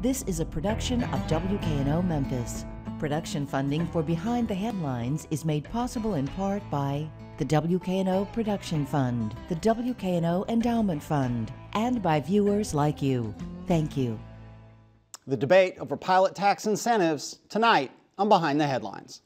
This is a production of WKNO Memphis. Production funding for Behind the Headlines is made possible in part by the WKNO Production Fund, the WKNO Endowment Fund, and by viewers like you. Thank you. The debate over pilot tax incentives tonight on Behind the Headlines.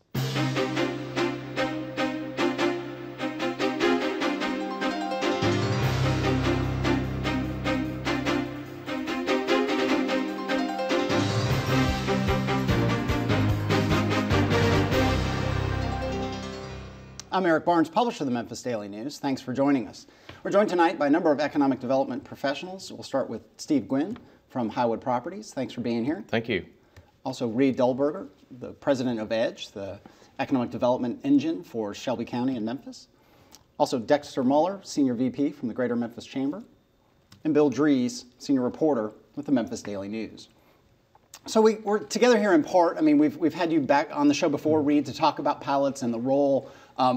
I'm Eric Barnes, publisher of the Memphis Daily News. Thanks for joining us. We're joined tonight by a number of economic development professionals. We'll start with Steve Gwynn from Highwood Properties. Thanks for being here. Thank you. Also, Reed Dullberger, the president of EDGE, the economic development engine for Shelby County and Memphis. Also, Dexter Muller, senior VP from the Greater Memphis Chamber. And Bill Dries, senior reporter with the Memphis Daily News. So we're together here in part. I mean, we've had you back on the show before, Reed, to talk about pilots and the role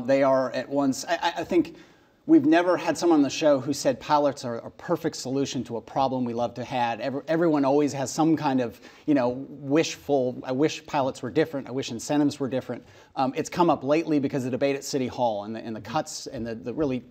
they are at once. I think we've never had someone on the show who said pilots are a perfect solution to a problem we love to have. Everyone always has some kind of, wishful, I wish pilots were different, I wish incentives were different. It's come up lately because of the debate at City Hall and the cuts and the really,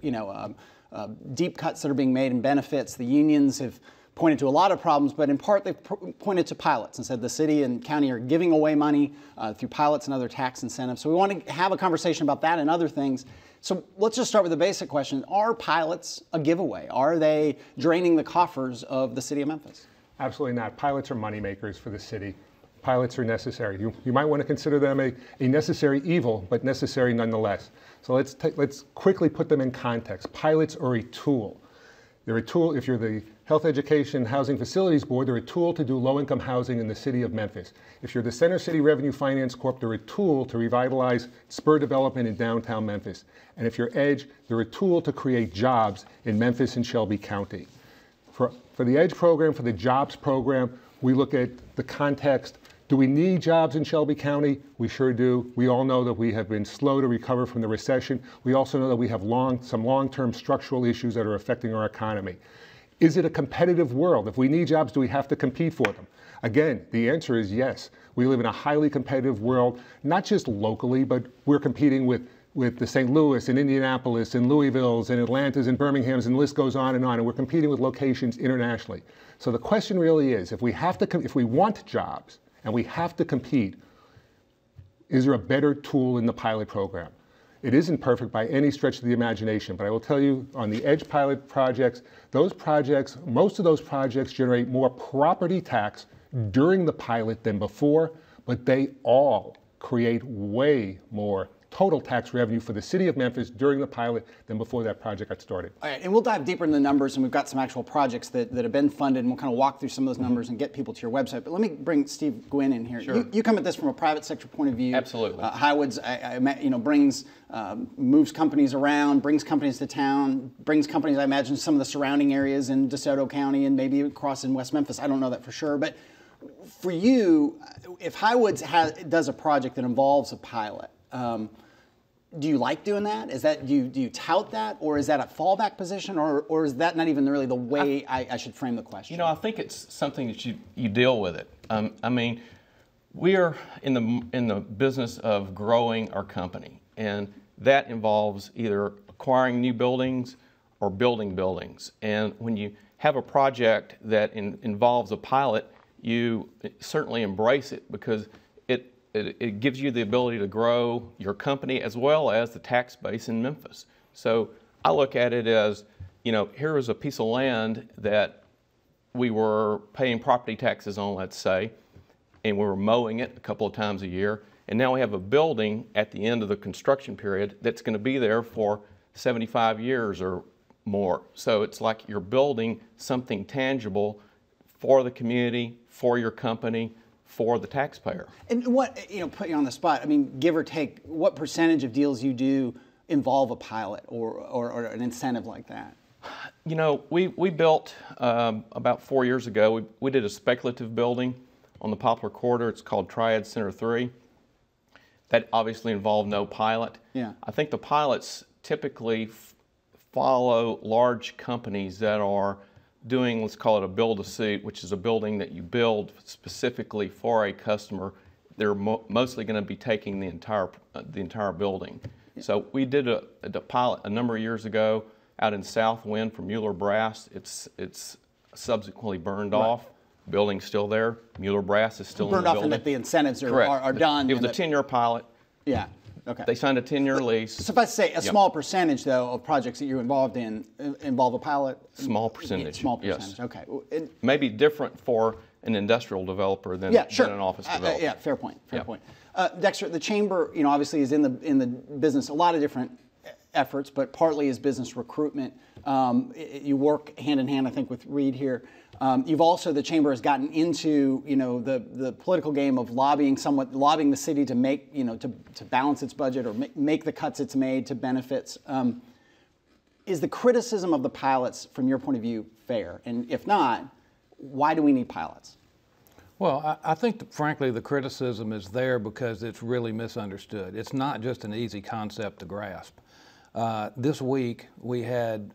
deep cuts that are being made in benefits. The unions have pointed to a lot of problems, but in part they've pointed to pilots and said the city and county are giving away money through pilots and other tax incentives. So we want to have a conversation about that and other things. So let's just start with the basic question. Are pilots a giveaway? Are they draining the coffers of the city of Memphis? Absolutely not. Pilots are moneymakers for the city. Pilots are necessary. You might want to consider them a necessary evil, but necessary nonetheless. So let's quickly put them in context. Pilots are a tool. They're a tool. If you're the Health Education Housing Facilities Board, they're a tool to do low-income housing in the city of Memphis. If you're the Center City Revenue Finance Corp, they're a tool to revitalize spur development in downtown Memphis. And if you're EDGE, they're a tool to create jobs in Memphis and Shelby County. For the EDGE program, for the jobs program, we look at the context. Do we need jobs in Shelby County? We sure do. We all know that we have been slow to recover from the recession. We also know that we have some long-term structural issues that are affecting our economy. Is it a competitive world? If we need jobs, do we have to compete for them? Again, the answer is yes. We live in a highly competitive world, not just locally, but we're competing with the St. Louis and Indianapolis and Louisville's and Atlanta's and Birmingham's, and the list goes on, and we're competing with locations internationally. So the question really is, if we want jobs, and we have to compete, is there a better tool in the pilot program? It isn't perfect by any stretch of the imagination, but I will tell you on the EDGE pilot projects, most of those projects generate more property tax during the pilot than before, but they all create way more total tax revenue for the city of Memphis during the pilot than before that project got started. All right, and we'll dive deeper into the numbers, and we've got some actual projects that have been funded, and we'll kind of walk through some of those numbers and get people to your website. But let me bring Steve Gwynn in here. Sure. You come at this from a private sector point of view. Absolutely. Highwoods, moves companies around, brings companies to town, brings companies, I imagine, some of the surrounding areas in DeSoto County and maybe across in West Memphis. I don't know that for sure, but for you, if Highwoods does a project that involves a pilot, do you like doing that? Do you tout that, or is that a fallback position, or is that not even really the way I should frame the question? I think it's something that you deal with it. I mean, we are in the business of growing our company, and that involves either acquiring new buildings or building buildings. And when you have a project that involves a pilot, you certainly embrace it because it gives you the ability to grow your company as well as the tax base in Memphis. So I look at it as, here is a piece of land that we were paying property taxes on, let's say, and we were mowing it a couple of times a year. And now we have a building at the end of the construction period that's going to be there for 75 years or more. So it's like you're building something tangible for the community, for your company, for the taxpayer. And what, put you on the spot, I mean, give or take, what percentage of deals you do involve a pilot or an incentive like that? We built about 4 years ago, we did a speculative building on the Poplar Corridor. It's called Triad Center 3. That obviously involved no pilot. Yeah. I think the pilots typically follow large companies that are doing, let's call it a build-to-suit, which is a building that you build specifically for a customer. They're mostly going to be taking the entire building. So we did a pilot a number of years ago out in Southwind for Mueller Brass. It's subsequently burned off. Building's still there. Mueller Brass is still in the building. Burned off and that the incentives are done. It was a 10-year pilot. Yeah. Okay. They signed a 10-year lease. Suffice to say, a small percentage, though, of projects that you're involved in involve a pilot? Small percentage. Small percentage, yes. Okay. Maybe different for an industrial developer than, sure. than an office developer. Yeah, fair point. Fair point. Dexter, the chamber, obviously is in the business, a lot of different efforts, but partly is business recruitment. You work hand in hand, I think, with Reed here. You've also, the chamber has gotten into, the political game of lobbying the city to make, to balance its budget or make the cuts it's made to benefits. Is the criticism of the pilots, from your point of view, fair? And if not, why do we need pilots? Well, I think, frankly, the criticism is there because it's really misunderstood. It's not just an easy concept to grasp. This week, we had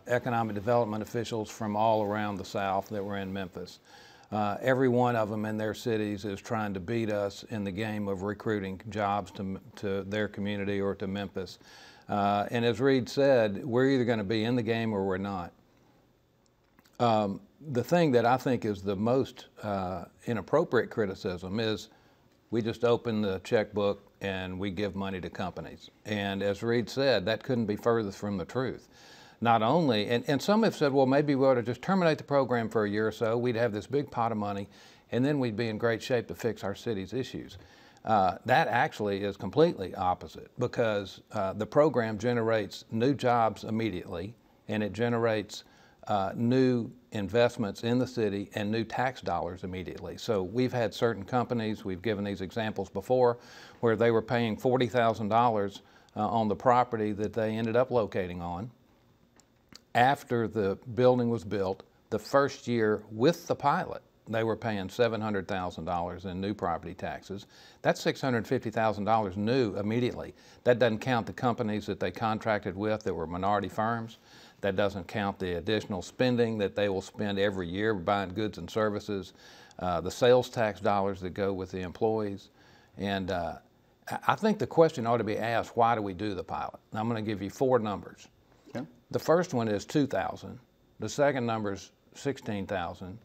economic development officials from all around the South that were in Memphis. Every one of them in their cities is trying to beat us in the game of recruiting jobs to their community or to Memphis. And as Reed said, we're either going to be in the game or we're not. The thing that I think is the most inappropriate criticism is we just open the checkbook and we give money to companies. And as Reed said, that couldn't be furthest from the truth. Not only, and some have said, well, maybe we ought to just terminate the program for a year or so, we'd have this big pot of money, and then we'd be in great shape to fix our city's issues. That actually is completely opposite, because the program generates new jobs immediately, and it generates new investments in the city and new tax dollars immediately. So we've had certain companies, we've given these examples before, where they were paying $40,000 on the property that they ended up locating on. After the building was built, the first year with the pilot, they were paying $700,000 in new property taxes. That's $650,000 new immediately. That doesn't count the companies that they contracted with that were minority firms. That doesn't count the additional spending that they will spend every year buying goods and services, the sales tax dollars that go with the employees. And I think the question ought to be asked, why do we do the pilot? And I'm going to give you 4 numbers. Okay. The first one is 2,000. The second number is 16,000.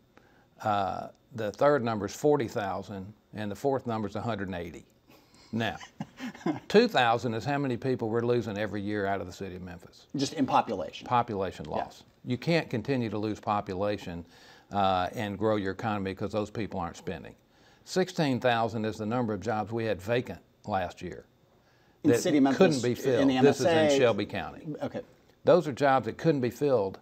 The third number is 40,000. And the fourth number is 180. Now, 2,000 is how many people we're losing every year out of the city of Memphis. Just in population. Population loss. Yeah. You can't continue to lose population and grow your economy because those people aren't spending. 16,000 is the number of jobs we had vacant last year. In the city of Memphis, couldn't be filled. In the MSA, this is in Shelby County. Okay. Those are jobs that couldn't be filled,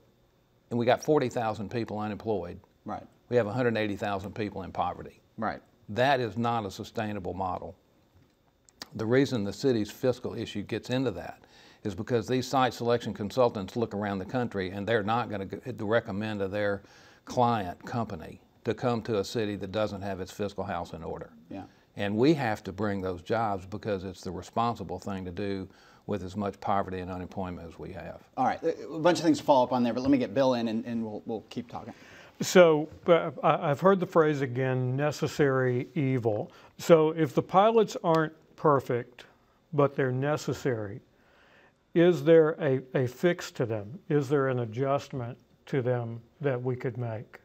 and we got 40,000 people unemployed. Right. We have 180,000 people in poverty. Right. That is not a sustainable model. The reason the city's fiscal issue gets into that is because these site selection consultants look around the country and they're not going to recommend to their client company to come to a city that doesn't have its fiscal house in order. Yeah. And we have to bring those jobs because it's the responsible thing to do with as much poverty and unemployment as we have. All right, a bunch of things to follow up on there, but let me get Bill in and we'll keep talking. So I've heard the phrase again, necessary evil. So if the pilots aren't perfect, but they're necessary, is there a fix to them? Is there an adjustment to them that we could make?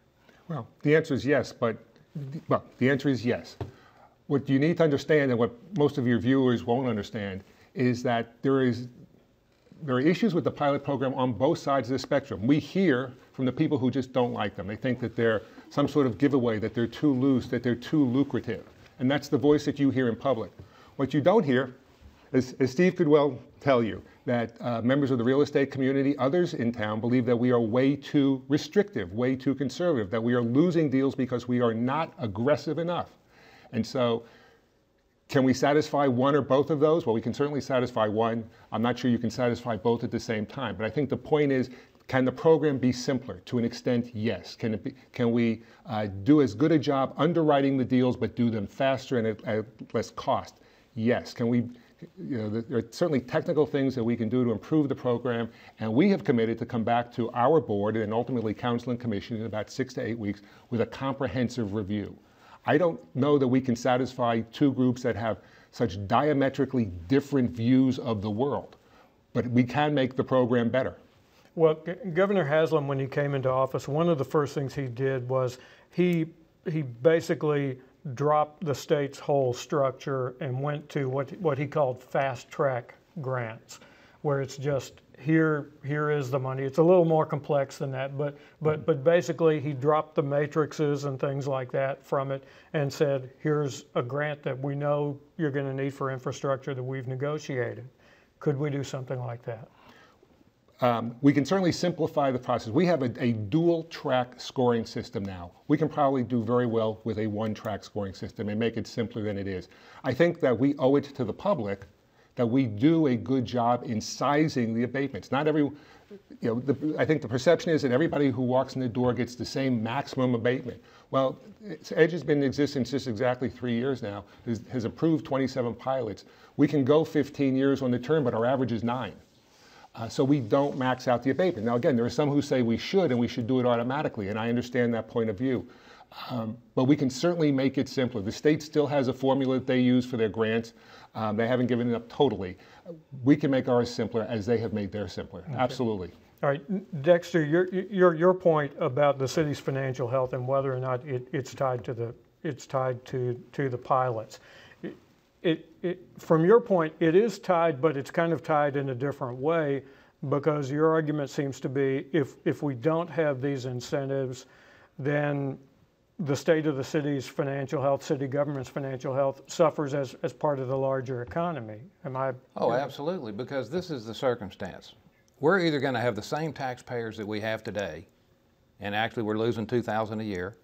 Well, the answer is yes, the answer is yes. What you need to understand, and what most of your viewers won't understand, is that there are issues with the pilot program on both sides of the spectrum. We hear from the people who just don't like them. They think that they're some sort of giveaway, that they're too loose, that they're too lucrative. And that's the voice that you hear in public. What you don't hear, as Steve could well tell you, that members of the real estate community, others in town, believe that we are way too restrictive, way too conservative, that we are losing deals because we are not aggressive enough. And so, can we satisfy one or both of those? Well, we can certainly satisfy one. I'm not sure you can satisfy both at the same time. But I think the point is, can the program be simpler? To an extent, yes. Can we do as good a job underwriting the deals, but do them faster and at less cost? Yes. Can there are certainly technical things that we can do to improve the program, and we have committed to come back to our board and ultimately council and commission in about 6 to 8 weeks with a comprehensive review. I don't know that we can satisfy two groups that have such diametrically different views of the world, but we can make the program better. Well, Governor Haslam, when he came into office, one of the first things he did was he basically dropped the state's whole structure and went to what he called fast track grants, where it's just here is the money. It's a little more complex than that, but basically he dropped the matrices and things like that from it and said, here's a grant that we know you're going to need for infrastructure that we've negotiated. Could we do something like that? We can certainly simplify the process. We have a dual track scoring system now. We can probably do very well with a one-track scoring system and make it simpler than it is. I think that we owe it to the public that we do a good job in sizing the abatements. Not every, I think the perception is that everybody who walks in the door gets the same maximum abatement. Well, EDGE has been in existence just exactly 3 years now, has approved 27 pilots. We can go 15 years on the term, but our average is 9. So we don't max out the abatement. Now again, there are some who say we should and we should do it automatically, and I understand that point of view. But we can certainly make it simpler. The state still has a formula that they use for their grants. They haven't given it up totally. We can make ours simpler as they have made theirs simpler. Okay. Absolutely. All right, Dexter, your point about the city's financial health and whether or not it's tied to the pilots. From your point, it is tied, but it's kind of tied in a different way, because your argument seems to be if we don't have these incentives, then the state of the city's financial health, city government's financial health, suffers as part of the larger economy. Am I? Oh, absolutely, because this is the circumstance. We're either going to have the same taxpayers that we have today, and actually we're losing $2,000 a year,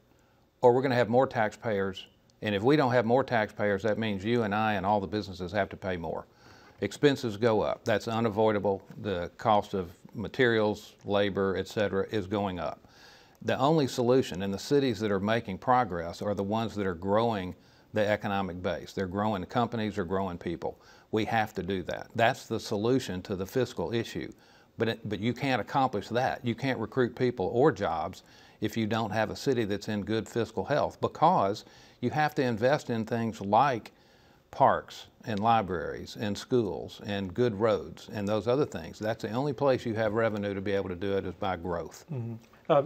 or we're going to have more taxpayers. And if we don't have more taxpayers, that means you and I and all the businesses have to pay more. Expenses go up. That's unavoidable. The cost of materials, labor, et cetera, is going up. The only solution in the cities that are making progress are the ones that are growing the economic base. They're growing companies, they're growing people. We have to do that. That's the solution to the fiscal issue. But you can't accomplish that. You can't recruit people or jobs if you don't have a city that's in good fiscal health, because you have to invest in things like parks and libraries and schools and good roads and those other things. That's the only place you have revenue to be able to do it, is by growth. Mm-hmm.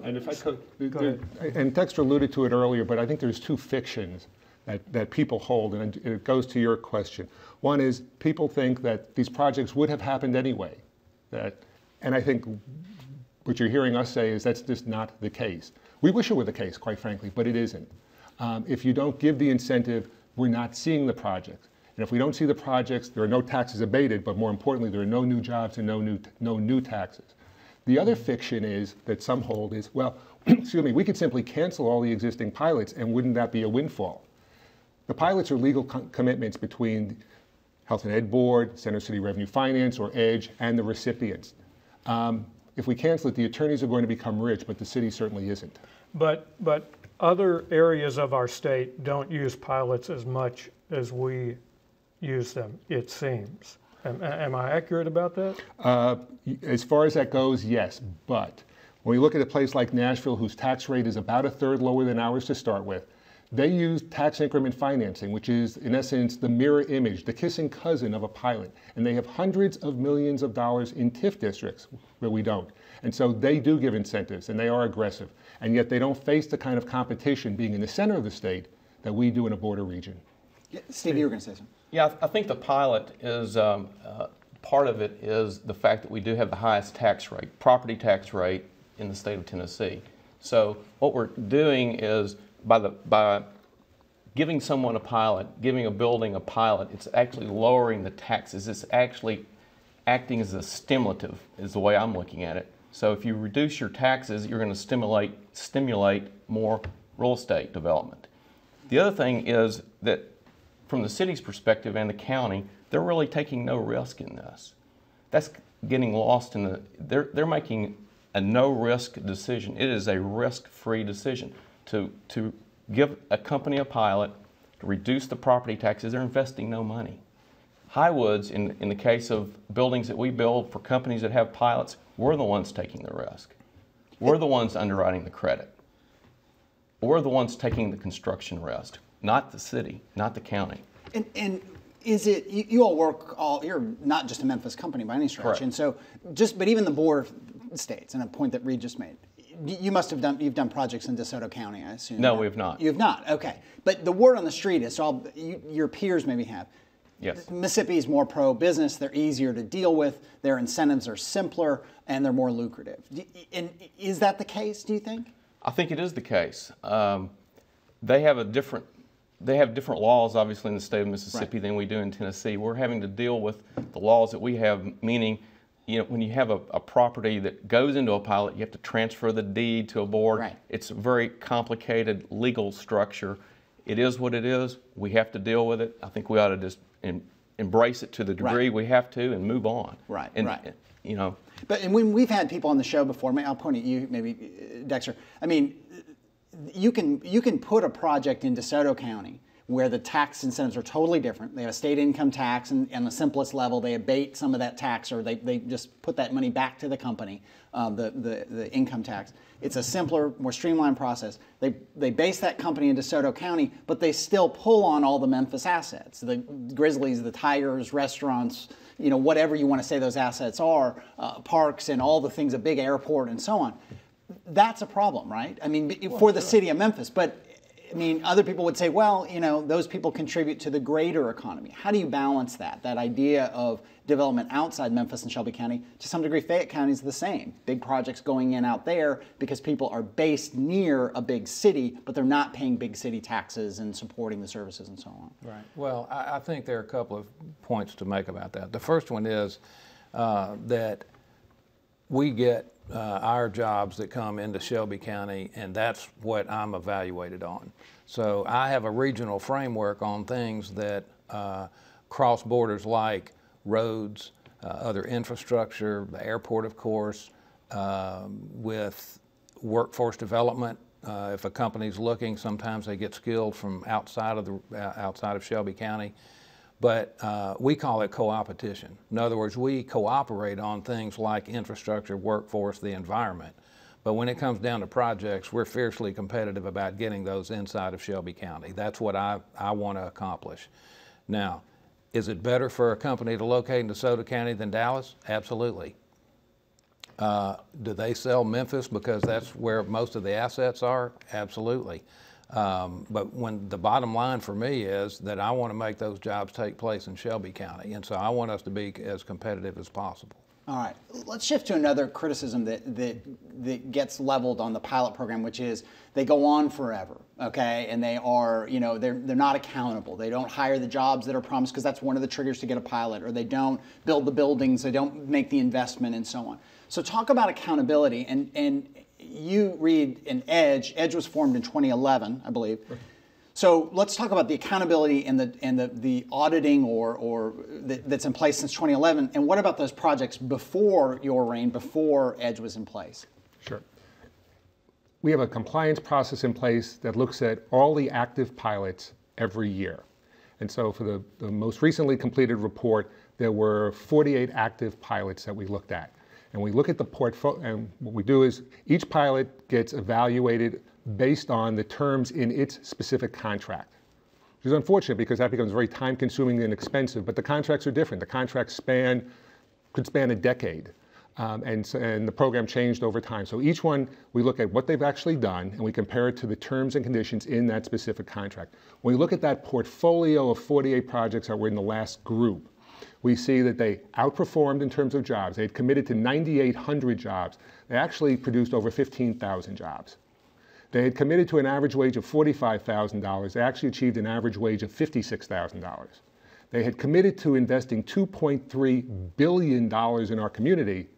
And if I could, and Dexter alluded to it earlier, but I think there's two fictions that people hold, and it goes to your question. One is people think that these projects would have happened anyway. And I think what you're hearing us say is that's just not the case. We wish it were the case, quite frankly, but it isn't. If you don't give the incentive, we're not seeing the projects. And if we don't see the projects, there are no taxes abated, but more importantly, there are no new jobs and no new taxes. The other fiction is, that some hold, is, well, excuse me, we could simply cancel all the existing pilots, and wouldn't that be a windfall? The pilots are legal commitments between Health and Ed Board, Center City Revenue Finance, or EDGE, and the recipients. If we cancel it, the attorneys are going to become rich, but the city certainly isn't. But other areas of our state don't use pilots as much as we use them, it seems. Am I accurate about that? As far as that goes, yes. But when we look at a place like Nashville, whose tax rate is about a third lower than ours to start with, they use tax increment financing, which is, in essence, the mirror image, the kissing cousin of a pilot. And they have hundreds of millions of dollars in TIF districts where we don't. And so they do give incentives, and they are aggressive. And yet they don't face the kind of competition, being in the center of the state, that we do in a border region. Yeah, Steve, you were going to say something. Yeah, I think the pilot is, part of it is the fact that we do have the highest tax rate, property tax rate in the state of Tennessee. So what we're doing is, by giving someone a pilot, giving a building a pilot, it's actually lowering the taxes. It's actually acting as a stimulative, is the way I'm looking at it. So if you reduce your taxes, you're going to stimulate more real estate development. The other thing is that from the city's perspective and the county, they're really taking no risk in this. That's getting lost in the, they're making a no-risk decision. It is a risk-free decision. To give a company a pilot, to reduce the property taxes, they're investing no money. Highwoods, in the case of buildings that we build for companies that have pilots, we're the ones taking the risk. We're the ones underwriting the credit. We're the ones taking the construction risk, not the city, not the county. And is it, you all work you're not just a Memphis company by any stretch. Correct. And so but even the board states, and a point that Reed just made, you've done projects in DeSoto County, I assume. No, we have not. You have not, okay. But the word on the street is, your peers maybe have. Yes. Mississippi is more pro-business, they're easier to deal with, their incentives are simpler, and they're more lucrative. And is that the case, do you think? I think it is the case. They have different laws, obviously, in the state of Mississippi Right. than we do in Tennessee. We're having to deal with the laws that we have, meaning, when you have a property that goes into a pilot, you have to transfer the deed to a board. Right. It's a very complicated legal structure. It is what it is. We have to deal with it. I think we ought to just embrace it to the degree Right. we have to and move on. Right, And, right. But when we've had people on the show before, I'll point at you, maybe Dexter. I mean, you can put a project in DeSoto County where the tax incentives are totally different. They have a state income tax, and on the simplest level, they abate some of that tax, or they just put that money back to the company, the income tax. It's a simpler, more streamlined process. They base that company in DeSoto County, but they still pull on all the Memphis assets, the Grizzlies, the Tigers, restaurants, whatever you want to say those assets are, parks and all the things, a big airport and so on. That's a problem, right? I mean, for the city of Memphis, but I mean, other people would say, well, those people contribute to the greater economy. How do you balance that idea of development outside Memphis and Shelby County? To some degree, Fayette County is the same. Big projects going in out there because people are based near a big city, but they're not paying big city taxes and supporting the services and so on. Right. Well, I think there are a couple of points to make about that. The first one is that we get our jobs that come into Shelby County, and that's what I'm evaluated on. So I have a regional framework on things that cross borders, like roads, other infrastructure, the airport, of course, with workforce development. If a company's looking, sometimes they get skilled from outside of Shelby County. But we call it co-opetition. In other words, we cooperate on things like infrastructure, workforce, the environment. But when it comes down to projects, we're fiercely competitive about getting those inside of Shelby County. That's what I want to accomplish. Now, is it better for a company to locate in DeSoto County than Dallas? Absolutely. Do they sell Memphis because that's where most of the assets are? Absolutely. But when the bottom line for me is that I want to make those jobs take place in Shelby County, and so I want us to be as competitive as possible. All right, let's shift to another criticism that gets leveled on the pilot program, which is they go on forever, okay? And they are, they're not accountable. They don't hire the jobs that are promised, because that's one of the triggers to get a pilot, or they don't build the buildings, they don't make the investment, and so on. So talk about accountability, and you read in Edge. Edge was formed in 2011, I believe. So let's talk about the accountability and the auditing that's in place since 2011. And what about those projects before your reign, before Edge was in place? Sure. We have a compliance process in place that looks at all the active pilots every year. And so for the most recently completed report, there were 48 active pilots that we looked at. And we look at the portfolio, and what we do is each pilot gets evaluated based on the terms in its specific contract. Which is unfortunate, because that becomes very time-consuming and expensive, but the contracts are different. The contracts could span a decade, and the program changed over time. So each one, we look at what they've actually done, and we compare it to the terms and conditions in that specific contract. When we look at that portfolio of 48 projects that were in the last group, we see that they outperformed in terms of jobs. They had committed to 9,800 jobs. They actually produced over 15,000 jobs. They had committed to an average wage of $45,000. They actually achieved an average wage of $56,000. They had committed to investing $2.3 billion in our community,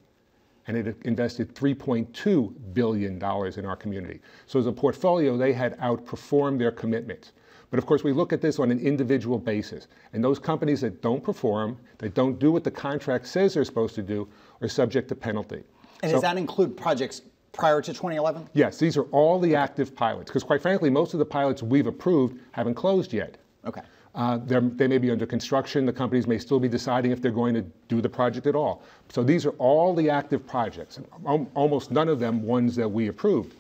and it had invested $3.2 billion in our community. So as a portfolio, they had outperformed their commitments. But of course, we look at this on an individual basis. And those companies that don't perform, that don't do what the contract says they're supposed to do, are subject to penalty. And does that include projects prior to 2011? Yes, these are all the active pilots, because quite frankly, most of the pilots we've approved haven't closed yet. Okay. They may be under construction. The companies may still be deciding if they're going to do the project at all. So these are all the active projects, almost none of them ones that we approved.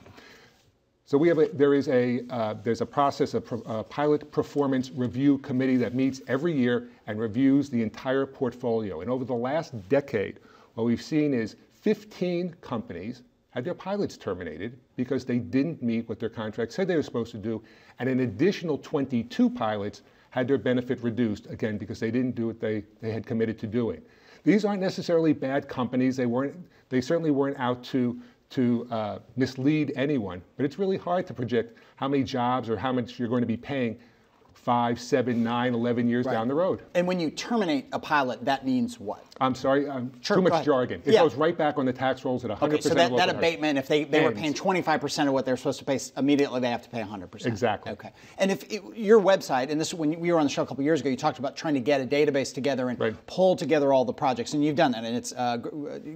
So there's a process, a pilot performance review committee that meets every year and reviews the entire portfolio. And over the last decade, what we've seen is 15 companies had their pilots terminated because they didn't meet what their contract said they were supposed to do, and an additional 22 pilots had their benefit reduced, again, because they didn't do what they had committed to doing. These aren't necessarily bad companies. They certainly weren't out to mislead anyone, but it's really hard to project how many jobs or how much you're going to be paying 5, 7, 9, 11 years down the road. And when you terminate a pilot, that means what? I'm sorry, Sure, too go much ahead. jargon. It Yeah. goes right back on the tax rolls at 100%. Okay, so that local abatement, if they were paying 25% of what they're supposed to pay, immediately they have to pay 100%. Exactly. Okay. And if your website, and this when we were on the show a couple years ago, you talked about trying to get a database together and pull together all the projects, and you've done that. And it's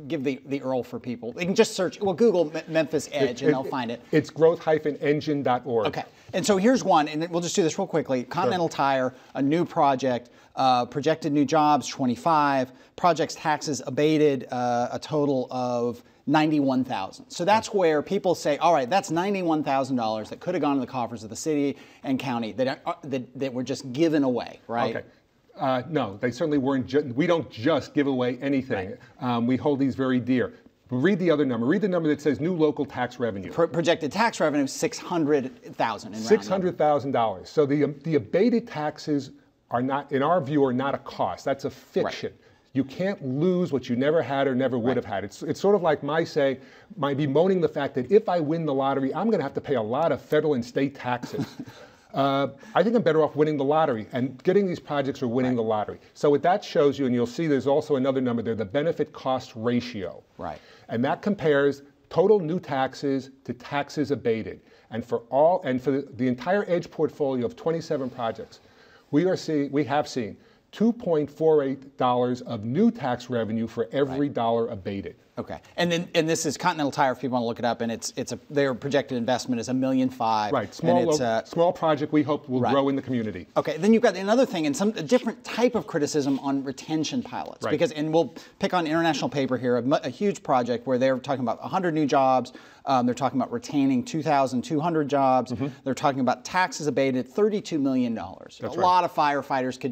give the URL for people. They can just search. Well, Google Memphis Edge, and they'll find it. It's growth-engine.org. Okay. And so here's one, and we'll just do this real quickly. Continental Tire, a new project, projected new jobs, 25. Project's taxes abated, a total of 91,000. So that's where people say, all right, that's $91,000 that could have gone to the coffers of the city and county that were just given away, right? Okay. No, they certainly weren't. We don't just give away anything. Right. We hold these very dear. Read the other number. Read the number that says new local tax revenue. Projected tax revenue, $600,000. $600,000. So the abated taxes are not, in our view, are not a cost. That's a fiction. Right. You can't lose what you never had or never would have had. It's sort of like my bemoaning the fact that if I win the lottery, I'm going to have to pay a lot of federal and state taxes. I think I'm better off winning the lottery, and getting these projects or winning the lottery. So what that shows you, and you'll see there's also another number there, the benefit cost ratio. Right. And that compares total new taxes to taxes abated. And for the entire EDGE portfolio of 27 projects, we have seen $2.48 of new tax revenue for every dollar abated. Okay, and this is Continental Tire. If you want to look it up, and their projected investment is $1.5 million. Right, small project we hope will grow in the community. Okay, then you've got another thing, and a different type of criticism on retention pilots. Right. And we'll pick on International Paper here, a huge project where they're talking about 100 new jobs. They're talking about retaining 2,200 jobs. Mm-hmm. They're talking about taxes abated, $32 million. That's a lot of firefighters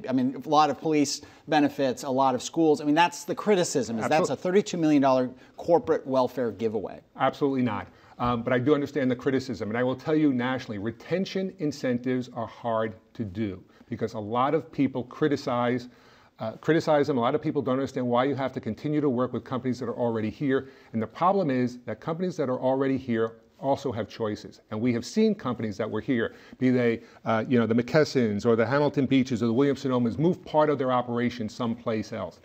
a lot of police benefits, a lot of schools. I mean, that's the criticism, is that's a $32 million corporate welfare giveaway. Absolutely not. But I do understand the criticism. And I will tell you nationally, retention incentives are hard to do because a lot of people criticize them. A lot of people don't understand why you have to continue to work with companies that are already here. And the problem is that companies that are already here also have choices. And we have seen companies that were here, be they the McKessons or the Hamilton Beaches or the Williams-Sonomas, move part of their operation someplace else.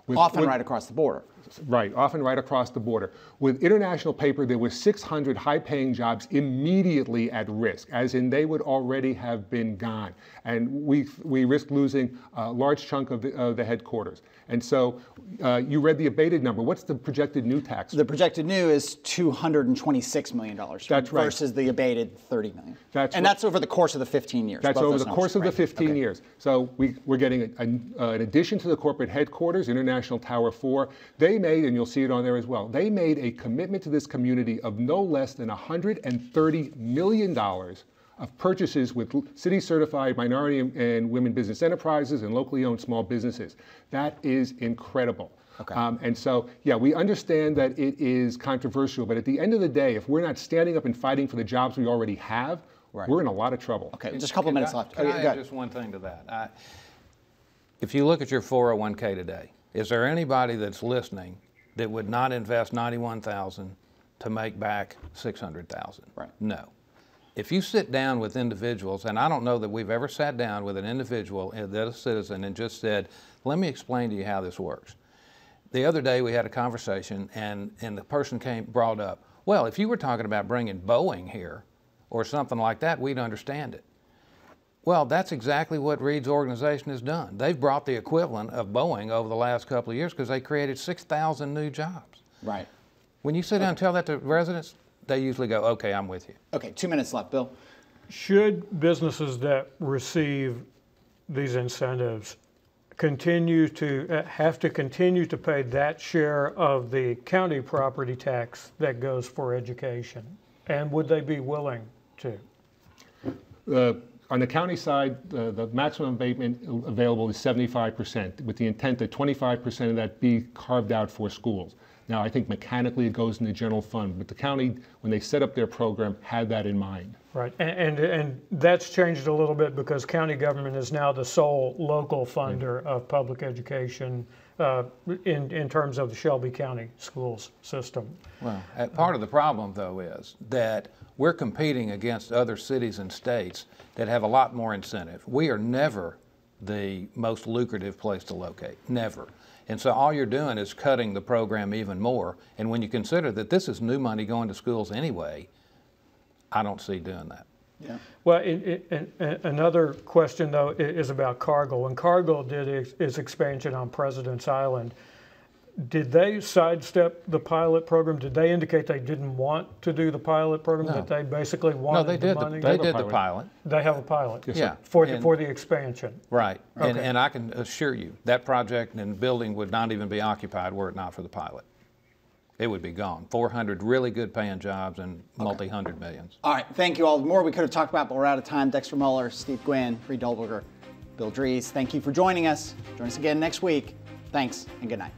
Often right across the border. Right, often right across the border. With International Paper, there were 600 high-paying jobs immediately at risk, as in they would already have been gone. And we risked losing a large chunk of the headquarters. And so you read the abated number. What's the projected new tax? The projected new is $226 million. That's right. Versus the abated $30 million. That's over the course of the 15 years. That's over the course of the 15 years. So we're getting an addition to the corporate headquarters, International Tower 4. They made, and you'll see it on there as well, they made a commitment to this community of no less than $130 million of purchases with city-certified minority and women business enterprises and locally owned small businesses. That is incredible. Okay. And so, yeah, we understand that it is controversial, but at the end of the day, if we're not standing up and fighting for the jobs we already have, we're in a lot of trouble. Okay, just a couple minutes left. Can I add just one thing to that? If you look at your 401k today, is there anybody that's listening that would not invest $91,000 to make back $600,000? Right. No. If you sit down with individuals, and I don't know that we've ever sat down with an individual, a citizen, and just said, let me explain to you how this works. The other day we had a conversation, and the person brought up, well, if you were talking about bringing Boeing here or something like that, we'd understand it. Well, that's exactly what Reed's organization has done. They've brought the equivalent of Boeing over the last couple of years because they created 6,000 new jobs. Right. When you sit down and tell that to residents, they usually go, okay, I'm with you. Okay, 2 minutes left, Bill. Should businesses that receive these incentives continue to have to continue to pay that share of the county property tax that goes for education? And would they be willing to? On the county side, the maximum abatement available is 75%, with the intent that 25% of that be carved out for schools. Now, I think mechanically it goes in the general fund, but the county, when they set up their program, had that in mind. Right, and that's changed a little bit because county government is now the sole local funder of public education in terms of the Shelby County schools system. Well, part of the problem, though, is that we're competing against other cities and states that have a lot more incentive. We are never the most lucrative place to locate, never. And so all you're doing is cutting the program even more. And when you consider that this is new money going to schools anyway, I don't see doing that. Yeah. Well, another question, though, is about Cargill. When Cargill did its expansion on President's Island, did they sidestep the pilot program? Did they indicate they didn't want to do the pilot program? No. That they basically wanted No, they did. the money? They did the pilot. They have a pilot. Yes, Yeah. For the expansion. Right. Okay. And I can assure you that project and building would not even be occupied were it not for the pilot. It would be gone. 400 really good paying jobs and multi-hundred millions. All right, thank you all. More we could have talked about, but we're out of time. Dexter Muller, Steve Gwynn, Reed Dolberger, Bill Dries, thank you for joining us. Join us again next week. Thanks and good night.